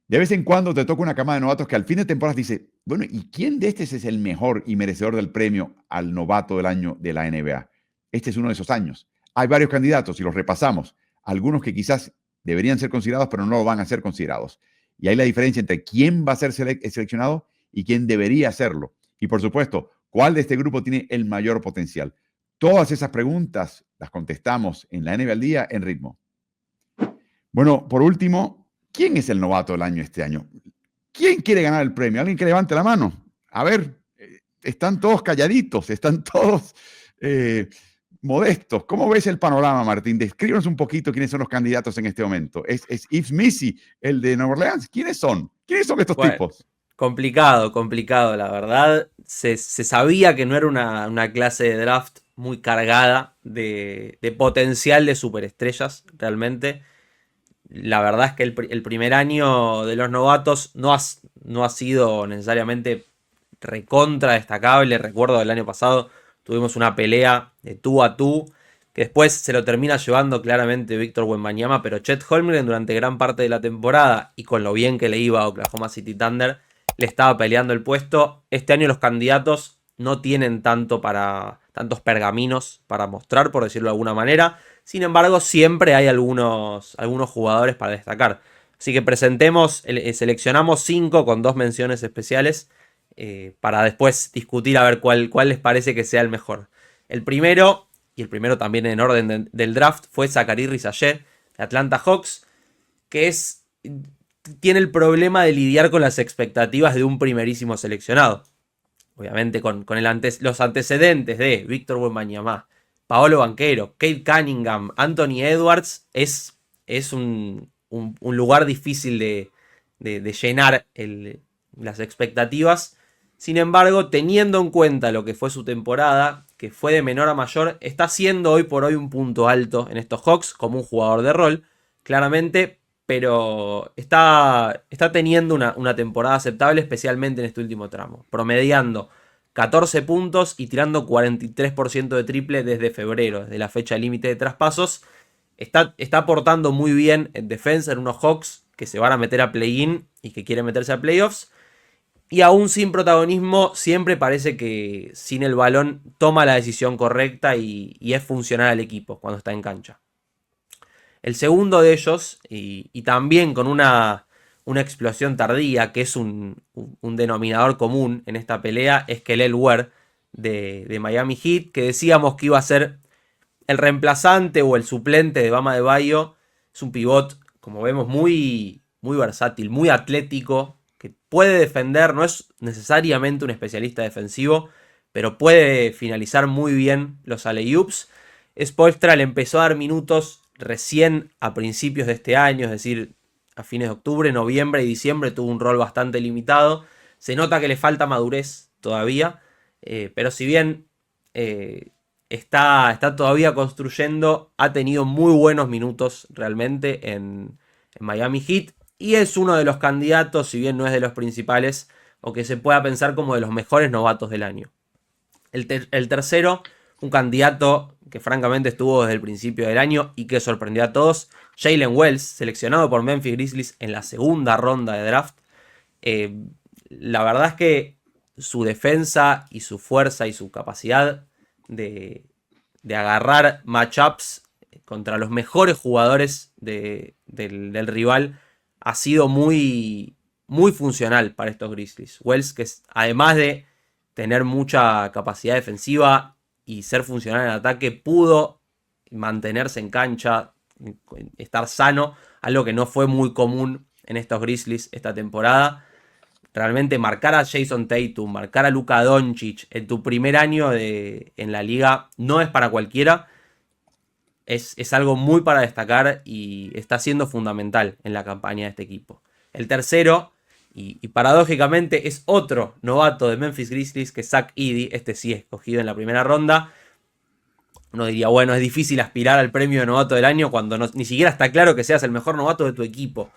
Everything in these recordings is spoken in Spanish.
De vez en cuando te toca una camada de novatos que al fin de temporada dice, bueno, ¿y quién de estos es el mejor y merecedor del premio al novato del año de la NBA? Este es uno de esos años. Hay varios candidatos y los repasamos. Algunos que quizás deberían ser considerados, pero no van a ser considerados. Y hay la diferencia entre quién va a ser seleccionado y quién debería hacerlo. Y por supuesto, ¿cuál de este grupo tiene el mayor potencial? Todas esas preguntas las contestamos en la NBA al día en ritmo. Bueno, por último, ¿quién es el novato del año este año? ¿Quién quiere ganar el premio? ¿Alguien que levante la mano? A ver, están todos calladitos, están todos modestos. ¿Cómo ves el panorama, Martín? Descríbenos un poquito quiénes son los candidatos en este momento. ¿Es Yves Missy, el de Nueva Orleans? ¿Quiénes son? ¿Quiénes son estos Bueno, tipos? complicado, complicado, la verdad. Se sabía que no era una clase de draft muy cargada de potencial de superestrellas, realmente. La verdad es que el primer año de los novatos no ha sido necesariamente recontra destacable. Recuerdo del año pasado tuvimos una pelea de tú a tú que después se lo termina llevando claramente Víctor Wembanyama, pero Chet Holmgren durante gran parte de la temporada y con lo bien que le iba a Oklahoma City Thunder le estaba peleando el puesto. Este año los candidatos no tienen tantos pergaminos para mostrar, por decirlo de alguna manera. Sin embargo, siempre hay algunos jugadores para destacar. Así que seleccionamos 5 con 2 menciones especiales para después discutir a ver cuál les parece que sea el mejor. El primero, y el primero también en orden del draft, fue Zachary Risacher de Atlanta Hawks, que tiene el problema de lidiar con las expectativas de un primerísimo seleccionado. Obviamente con los antecedentes de Víctor Wembanyama, Paolo Banchero, Kate Cunningham, Anthony Edwards, es un lugar difícil de llenar las expectativas. Sin embargo, teniendo en cuenta lo que fue su temporada, que fue de menor a mayor, está siendo hoy por hoy un punto alto en estos Hawks como un jugador de rol, claramente, pero está teniendo una temporada aceptable, especialmente en este último tramo, promediando 14 puntos y tirando 43% de triple desde febrero, desde la fecha límite de traspasos. Está aportando muy bien en defensa en unos Hawks que se van a meter a play-in y que quieren meterse a playoffs. Y aún sin protagonismo, siempre parece que sin el balón toma la decisión correcta y es funcional al equipo cuando está en cancha. El segundo de ellos, y también con una explosión tardía, que es un denominador común en esta pelea, es Kelly Ware de Miami Heat, que decíamos que iba a ser el reemplazante o el suplente de Bama de Bayo. Es un pivot, como vemos, muy versátil, muy atlético, que puede defender, no es necesariamente un especialista defensivo, pero puede finalizar muy bien los alley-oops. Spoelstra le empezó a dar minutos recién a principios de este año, es decir, a fines de octubre, noviembre y diciembre tuvo un rol bastante limitado. Se nota que le falta madurez todavía, pero si bien está todavía construyendo, ha tenido muy buenos minutos realmente en Miami Heat y es uno de los candidatos, si bien no es de los principales, o que se pueda pensar como de los mejores novatos del año. El tercero, un candidato que francamente estuvo desde el principio del año y que sorprendió a todos, Jalen Wells, seleccionado por Memphis Grizzlies en la segunda ronda de draft. Eh, la verdad es que su defensa y su fuerza y su capacidad de agarrar matchups contra los mejores jugadores del rival ha sido muy funcional para estos Grizzlies. Wells, que además de tener mucha capacidad defensiva y ser funcional en ataque, pudo mantenerse en cancha, estar sano, algo que no fue muy común en estos Grizzlies esta temporada. Realmente marcar a Jason Tatum, marcar a Luka Doncic en tu primer año en la liga no es para cualquiera. Es algo muy para destacar y está siendo fundamental en la campaña de este equipo. El tercero, y paradójicamente, es otro novato de Memphis Grizzlies que Zach Edey. Este sí escogido en la primera ronda. Uno diría, bueno, es difícil aspirar al premio de novato del año cuando ni siquiera está claro que seas el mejor novato de tu equipo.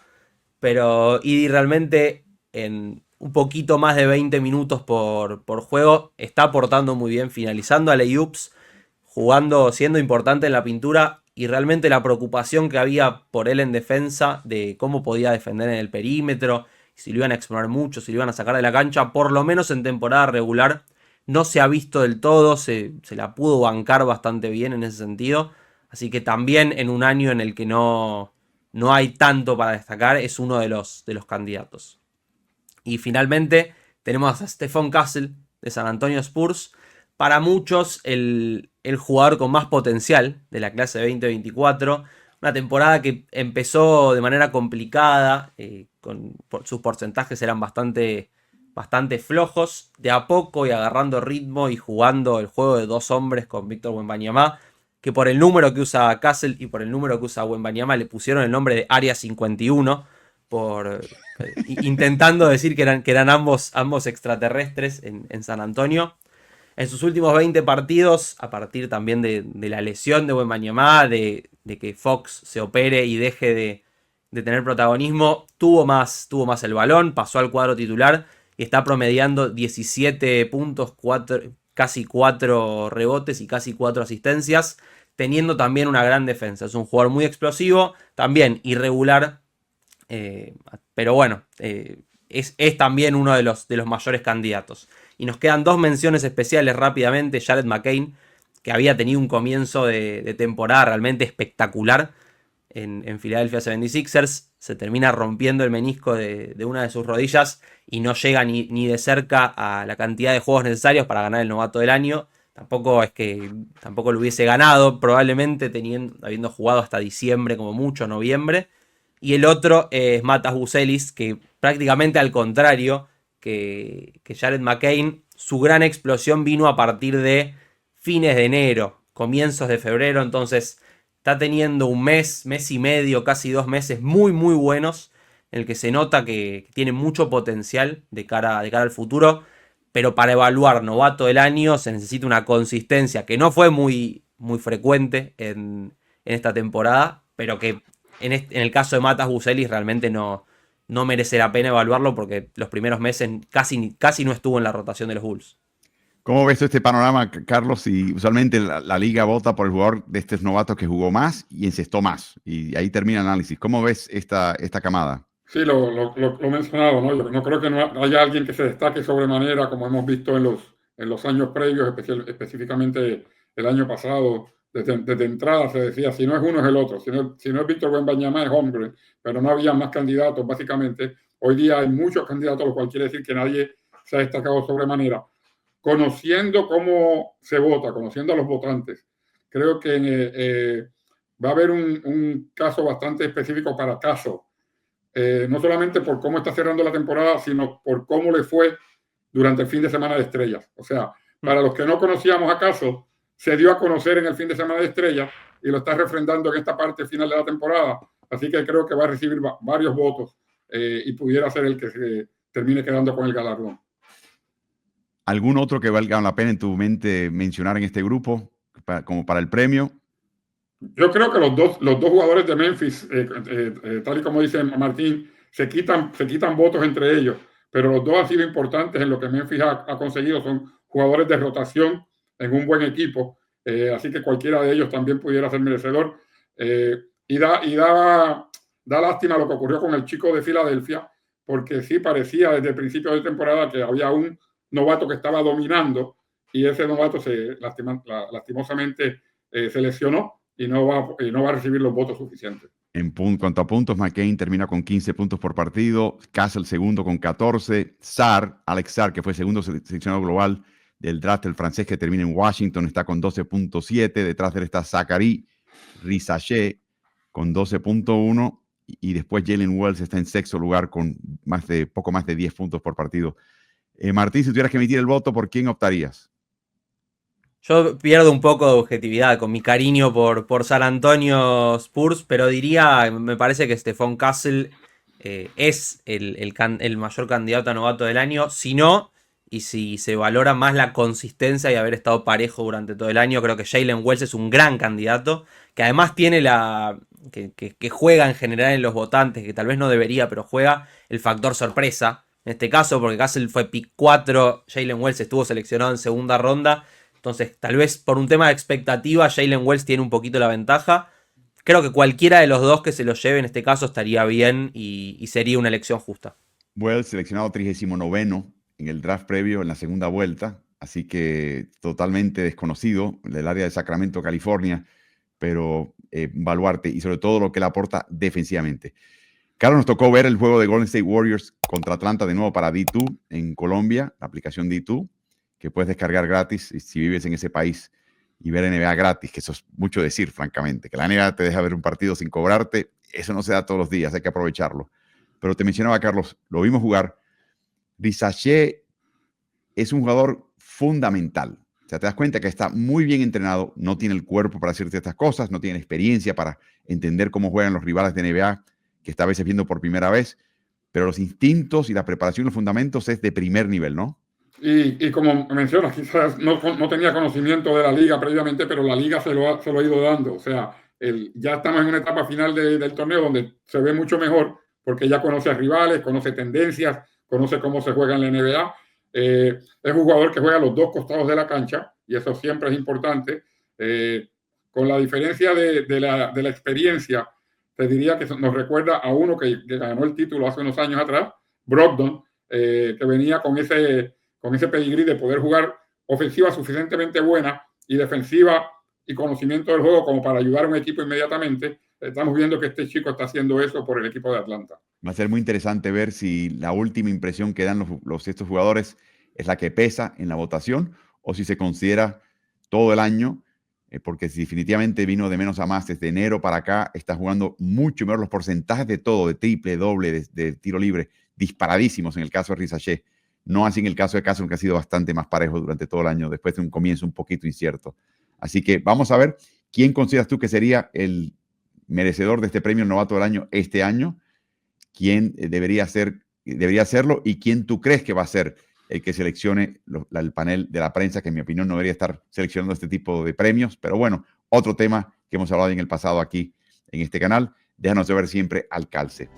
Pero Edey realmente en un poquito más de 20 minutos por juego está aportando muy bien, finalizando a layups, jugando, siendo importante en la pintura y realmente la preocupación que había por él en defensa, de cómo podía defender en el perímetro, si lo iban a explorar mucho, si lo iban a sacar de la cancha, por lo menos en temporada regular, no se ha visto del todo, se la pudo bancar bastante bien en ese sentido. Así que también en un año en el que no hay tanto para destacar, es uno de los candidatos. Y finalmente tenemos a Stephon Castle de San Antonio Spurs. Para muchos el jugador con más potencial de la clase 2024. Una temporada que empezó de manera complicada, sus porcentajes eran bastante flojos. De a poco y agarrando ritmo y jugando el juego de dos hombres con Víctor Wembanyama, que por el número que usa Castle y por el número que usa Wembanyama le pusieron el nombre de Área 51, intentando decir que eran ambos extraterrestres en San Antonio. En sus últimos 20 partidos, a partir también de la lesión de Wembanyama, de que Fox se opere y deje de tener protagonismo, tuvo más el balón, pasó al cuadro titular y está promediando 17 puntos, casi 4 rebotes y casi 4 asistencias, teniendo también una gran defensa. Es un jugador muy explosivo, también irregular, pero bueno, es también uno de los mayores candidatos. Y nos quedan dos menciones especiales rápidamente. Jared McCain, que había tenido un comienzo de temporada realmente espectacular en Philadelphia 76ers, se termina rompiendo el menisco de una de sus rodillas y no llega ni de cerca a la cantidad de juegos necesarios para ganar el novato del año. Tampoco lo hubiese ganado, probablemente habiendo jugado hasta diciembre, como mucho, noviembre. Y el otro es Matas Buzelis, que prácticamente al contrario que Jared McCain, su gran explosión vino a partir de fines de enero, comienzos de febrero. Entonces está teniendo un mes y medio, casi 2 meses muy muy buenos, en el que se nota que tiene mucho potencial de cara al futuro. Pero para evaluar novato del año se necesita una consistencia que no fue muy frecuente en esta temporada, pero que en el caso de Matas Buzelis realmente no merece la pena evaluarlo, porque los primeros meses casi no estuvo en la rotación de los Bulls. ¿Cómo ves este panorama, Carlos? Y usualmente la liga vota por el jugador de estos novatos que jugó más y encestó más. Y ahí termina el análisis. ¿Cómo ves esta camada? Sí, lo he mencionado, ¿no? Yo no creo que no haya alguien que se destaque sobremanera, como hemos visto en los años previos, específicamente el año pasado. Desde entrada se decía, si no es uno es el otro, si no es Víctor Wembanyama es hombre, pero no había más candidatos, básicamente. Hoy día hay muchos candidatos, lo cual quiere decir que nadie se ha destacado sobremanera. Conociendo cómo se vota, conociendo a los votantes, creo que va a haber un caso bastante específico para Caso. No solamente por cómo está cerrando la temporada, sino por cómo le fue durante el fin de semana de estrellas. O sea, para los que no conocíamos a Caso, se dio a conocer en el fin de semana de estrellas y lo está refrendando en esta parte final de la temporada. Así que creo que va a recibir varios votos y pudiera ser el que se termine quedando con el galardón. ¿Algún otro que valga la pena en tu mente mencionar en este grupo como para el premio? Yo creo que los dos jugadores de Memphis, tal y como dice Martín, se quitan votos entre ellos, pero los dos han sido importantes en lo que Memphis ha conseguido. Son jugadores de rotación en un buen equipo, así que cualquiera de ellos también pudiera ser merecedor. Y da lástima lo que ocurrió con el chico de Filadelfia, porque sí parecía desde el principio de temporada que había un novato que estaba dominando y ese novato lastimosamente se lesionó y no va a recibir los votos suficientes. En cuanto a puntos, McCain termina con 15 puntos por partido, Castle segundo con 14, Alex Sarr, que fue segundo seleccionado global del draft, el francés que termina en Washington, está con 12.7, detrás de él está Zachary Risacher con 12.1 y después Jalen Wells está en sexto lugar con poco más de 10 puntos por partido. Martín, si tuvieras que emitir el voto, ¿por quién optarías? Yo pierdo un poco de objetividad con mi cariño por San Antonio Spurs, pero me parece que Stephon Castle es el mayor candidato a novato del año. Si no, y si se valora más la consistencia y haber estado parejo durante todo el año, creo que Jalen Wells es un gran candidato, que además tiene que juega en general en los votantes, que tal vez no debería, pero juega el factor sorpresa. En este caso, porque Castle fue pick 4, Jalen Wells estuvo seleccionado en segunda ronda. Entonces, tal vez por un tema de expectativa, Jalen Wells tiene un poquito la ventaja. creo que cualquiera de los dos que se lo lleve en este caso estaría bien y sería una elección justa. Wells, seleccionado 39º en el draft previo en la segunda vuelta, así que totalmente desconocido del área de Sacramento, California, pero baluarte y sobre todo lo que le aporta defensivamente. Carlos, nos tocó ver el juego de Golden State Warriors contra Atlanta de nuevo para D2 en Colombia, la aplicación D2, que puedes descargar gratis si vives en ese país y ver NBA gratis, que eso es mucho decir, francamente, que la NBA te deja ver un partido sin cobrarte, eso no se da todos los días, hay que aprovecharlo. Pero te mencionaba, Carlos, lo vimos jugar. Risacher es un jugador fundamental. O sea, te das cuenta que está muy bien entrenado, no tiene el cuerpo para hacerte estas cosas, no tiene experiencia para entender cómo juegan los rivales de NBA, que está a veces viendo por primera vez, pero los instintos y la preparación, los fundamentos es de primer nivel, ¿no? Y como mencionas, quizás no tenía conocimiento de la liga previamente, pero la liga se lo ha ido dando. O sea, ya estamos en una etapa final del torneo donde se ve mucho mejor porque ya conoce a rivales, conoce tendencias, conoce cómo se juega en la NBA. Es un jugador que juega a los dos costados de la cancha y eso siempre es importante. Con la diferencia de la experiencia, te diría que nos recuerda a uno que ganó el título hace unos años atrás, Brogdon, que venía con ese pedigrí de poder jugar ofensiva suficientemente buena y defensiva y conocimiento del juego como para ayudar a un equipo inmediatamente. Estamos viendo que este chico está haciendo eso por el equipo de Atlanta. Va a ser muy interesante ver si la última impresión que dan estos jugadores es la que pesa en la votación o si se considera todo el año, porque si definitivamente vino de menos a más desde enero para acá, está jugando mucho mejor los porcentajes de todo, de triple, doble, de tiro libre, disparadísimos en el caso de Risacher. No así en el caso de Castro, que ha sido bastante más parejo durante todo el año, después de un comienzo un poquito incierto. Así que vamos a ver quién consideras tú que sería el merecedor de este premio novato del año este año, quién debería hacerlo y quién tú crees que va a ser el que seleccione el panel de la prensa, que en mi opinión no debería estar seleccionando este tipo de premios. Pero bueno, otro tema que hemos hablado en el pasado aquí en este canal. Déjanos saber siempre al calce.